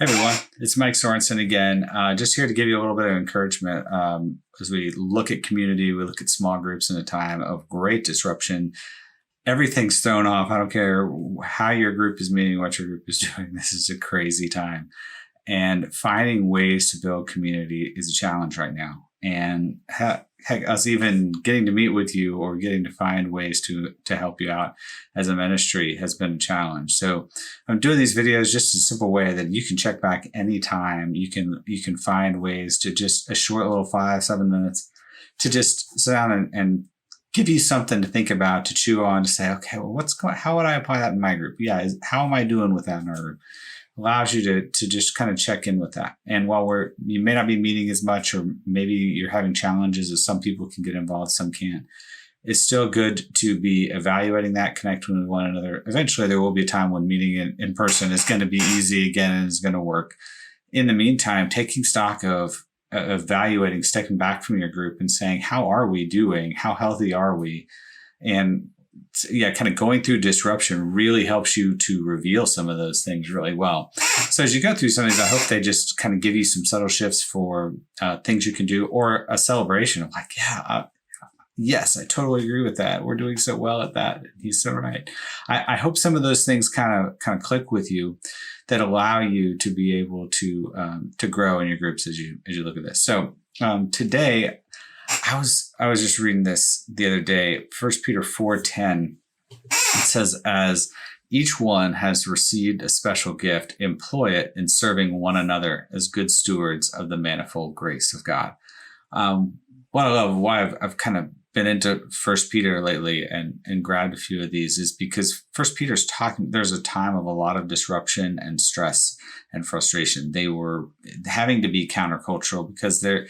Hey everyone, it's Mike Sorensen again. Just here to give you a little bit of encouragement as we look at community, we look at small groups in a time of great disruption. Everything's thrown off. I don't care how your group is meeting, what your group is doing. This is a crazy time. And finding ways to build community is a challenge right now. And heck, us even getting to meet with you or getting to find ways to help you out as a ministry has been a challenge. So I'm doing these videos just a simple way that you can check back anytime. You can find ways to just a short little 5-7 minutes to just sit down and give you something to think about, to chew on, to say, okay, well, how would I apply that in my group? Yeah, how am I doing with that in our group? Allows you to just kind of check in with that. And while you may not be meeting as much, or maybe you're having challenges as some people can get involved, some can't, it's still good to be evaluating that, connecting with one another. Eventually, there will be a time when meeting in person is going to be easy again and is going to work. In the meantime, taking stock of evaluating, stepping back from your group and saying, how are we doing? How healthy are we? And kind of going through disruption really helps you to reveal some of those things really well. So as you go through some of these, I hope they just kind of give you some subtle shifts for things you can do, or a celebration of like, yes, I totally agree with that. We're doing so well at that. He's so right. I hope some of those things kind of click with you, that allow you to be able to grow in your groups as you look at this. So today, I was just reading this the other day. 1 Peter 4:10, it says, "As each one has received a special gift, employ it in serving one another as good stewards of the manifold grace of God." What I love, why I've kind of been into 1 Peter lately and grabbed a few of these, is because 1 Peter's talking, there's a time of a lot of disruption and stress and frustration. They were having to be countercultural because the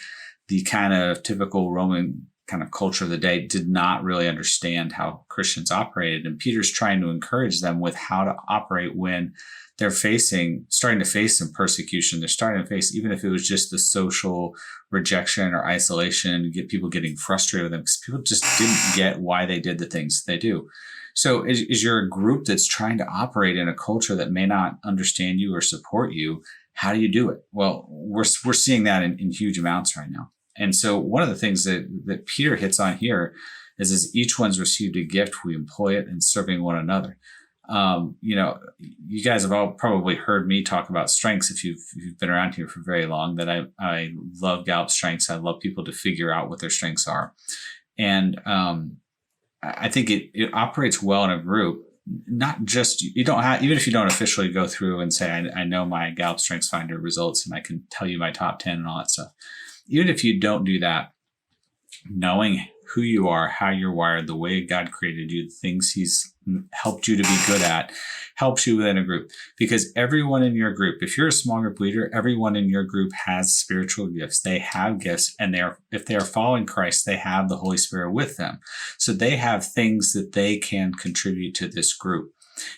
kind of typical Roman kind of culture of the day did not really understand how Christians operated. And Peter's trying to encourage them with how to operate when they're starting to face some persecution. They're starting to face, even if it was just the social rejection or isolation, get people getting frustrated with them because people just didn't get why they did the things they do. So is you're a group that's trying to operate in a culture that may not understand you or support you, how do you do it? Well, we're seeing that in huge amounts right now. And so one of the things that Peter hits on here is each one's received a gift, we employ it in serving one another. You guys have all probably heard me talk about strengths if you've been around here for very long, that I love Gallup strengths. I love people to figure out what their strengths are. And I think it operates well in a group. Not just, you don't have, even if you don't officially go through and say, I know my Gallup Strengths Finder results and I can tell you my top 10 and all that stuff. Even if you don't do that, knowing who you are, how you're wired, the way God created you, the things he's helped you to be good at, helps you within a group. Because everyone in your group, if you're a small group leader, everyone in your group has spiritual gifts. They have gifts, and if they are following Christ, they have the Holy Spirit with them. So they have things that they can contribute to this group.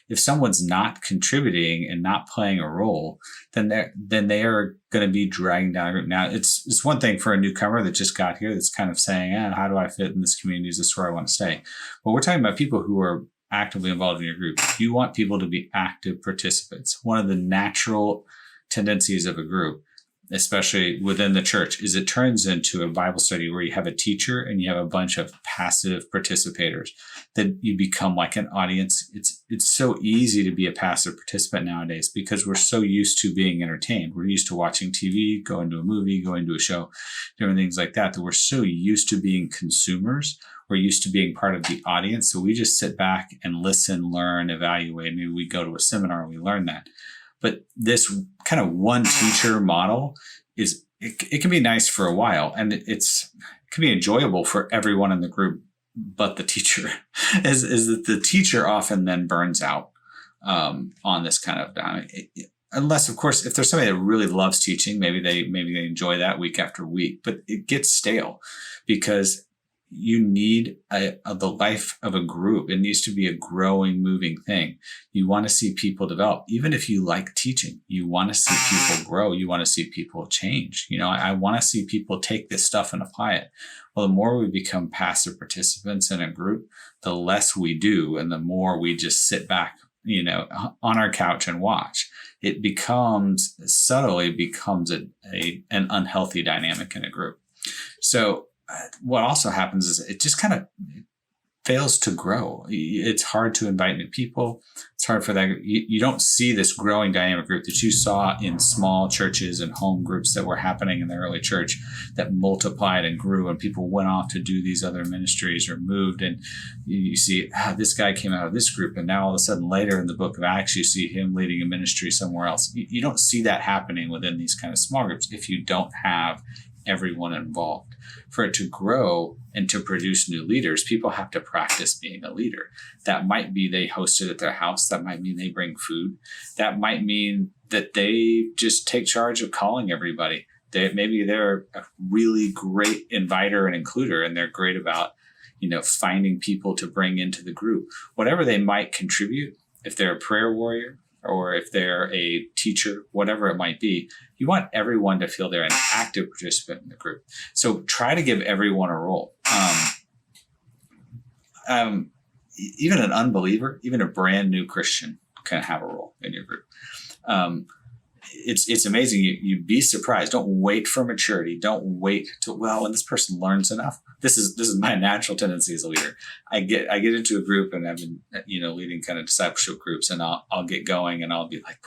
If someone's not contributing and not playing a role, then they are going to be dragging down a group. Now, it's one thing for a newcomer that just got here that's kind of saying, how do I fit in this community? Is this where I want to stay? But we're talking about people who are actively involved in your group. You want people to be active participants. One of the natural tendencies of a group, especially within the church, is it turns into a Bible study where you have a teacher and you have a bunch of passive participators, that you become like an audience. It's so easy to be a passive participant nowadays because we're so used to being entertained. We're used to watching TV, going to a movie, going to a show, doing things like that we're so used to being consumers. We're used to being part of the audience. So we just sit back and listen, learn, evaluate. Maybe we go to a seminar and we learn that. But this kind of one teacher model it can be nice for a while, and it can be enjoyable for everyone in the group, but the teacher is that the teacher often then burns out on this kind of unless, of course, if there's somebody that really loves teaching, maybe they enjoy that week after week, but it gets stale because you need the life of a group. It needs to be a growing, moving thing. You want to see people develop. Even if you like teaching, you want to see people grow. You want to see people change. I want to see people take this stuff and apply it. Well, the more we become passive participants in a group, the less we do, and the more we just sit back on our couch and watch. It subtly becomes an unhealthy dynamic in a group. So what also happens is it just kind of fails to grow. It's hard to invite new people. It's hard for that. You don't see this growing dynamic group that you saw in small churches and home groups that were happening in the early church that multiplied and grew, and people went off to do these other ministries or moved. And you see, this guy came out of this group, and now all of a sudden later in the book of Acts, you see him leading a ministry somewhere else. You don't see that happening within these kind of small groups if you don't have everyone involved. For it to grow and to produce new leaders, people have to practice being a leader. That might be they host it at their house. That might mean they bring food. That might mean that they just take charge of calling everybody. Maybe they're a really great inviter and includer, and they're great about, finding people to bring into the group. Whatever they might contribute, if they're a prayer warrior, or if they're a teacher, whatever it might be, you want everyone to feel they're an active participant in the group. So try to give everyone a role. Even an unbeliever, even a brand new Christian can have a role in your group. It's amazing. You'd be surprised. Don't wait for maturity. Don't wait till, when this person learns enough. This is my natural tendency as a leader. I get into a group, and I've been, leading kind of discipleship groups, and I'll get going, and I'll be like,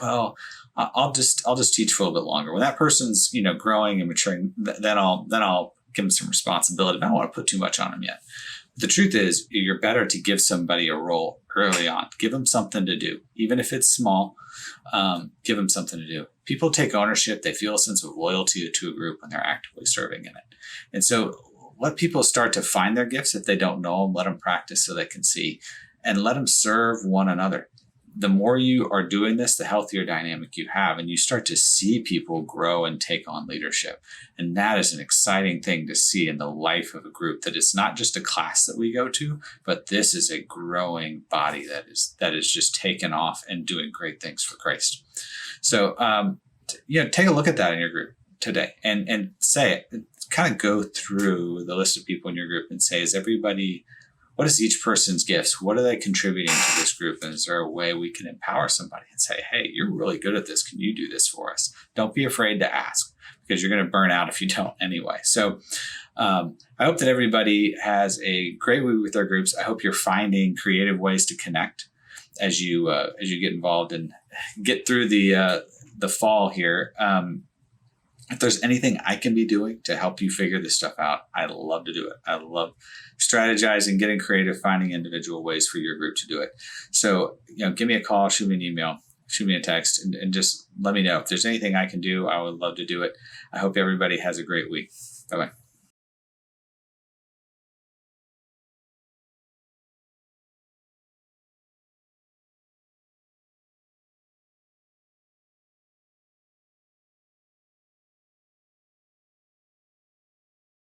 I'll just teach for a little bit longer. When that person's, growing and maturing, then I'll give them some responsibility. But I don't want to put too much on them yet. The truth is, you're better to give somebody a role early on. Give them something to do, even if it's small. Give them something to do. People take ownership. They feel a sense of loyalty to a group when they're actively serving in it. And so let people start to find their gifts. If they don't know them, let them practice so they can see, and let them serve one another. The more you are doing this, the healthier dynamic you have, and you start to see people grow and take on leadership. And that is an exciting thing to see in the life of a group, that it's not just a class that we go to, but this is a growing body that is just taken off and doing great things for Christ. So, take a look at that in your group today, and say, kind of go through the list of people in your group and say, what is each person's gifts? What are they contributing to this group? And is there a way we can empower somebody and say, hey, you're really good at this. Can you do this for us? Don't be afraid to ask, because you're going to burn out if you don't anyway. So I hope that everybody has a great week with their groups. I hope you're finding creative ways to connect as you get involved and get through the fall here. If there's anything I can be doing to help you figure this stuff out, I'd love to do it. I love strategizing, getting creative, finding individual ways for your group to do it. So, give me a call, shoot me an email, shoot me a text, and just let me know. If there's anything I can do, I would love to do it. I hope everybody has a great week. Bye-bye.